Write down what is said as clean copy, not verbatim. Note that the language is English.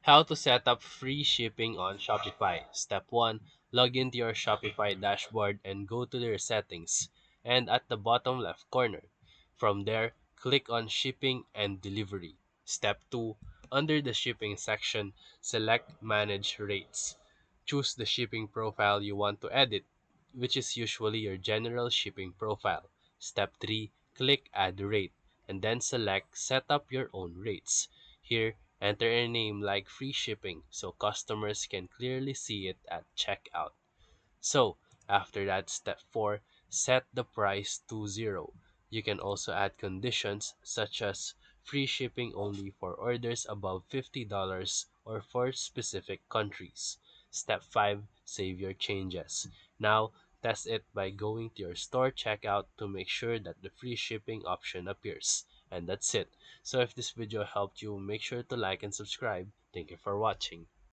How to set up free shipping on Shopify. Step 1. Log into your Shopify dashboard and go to their settings and at the bottom left corner. From there, click on shipping and delivery. Step 2. Under the shipping section, select manage rates. Choose the shipping profile you want to edit, which is usually your general shipping profile. Step 3. Click add rate and then select set up your own rates. Here, enter a name like free shipping so customers can clearly see it at checkout. So, after that, step 4, set the price to 0. You can also add conditions such as free shipping only for orders above $50 or for specific countries. Step 5, save your changes. Now, test it by going to your store checkout to make sure that the free shipping option appears. And that's it. So if this video helped you, make sure to like and subscribe. Thank you for watching.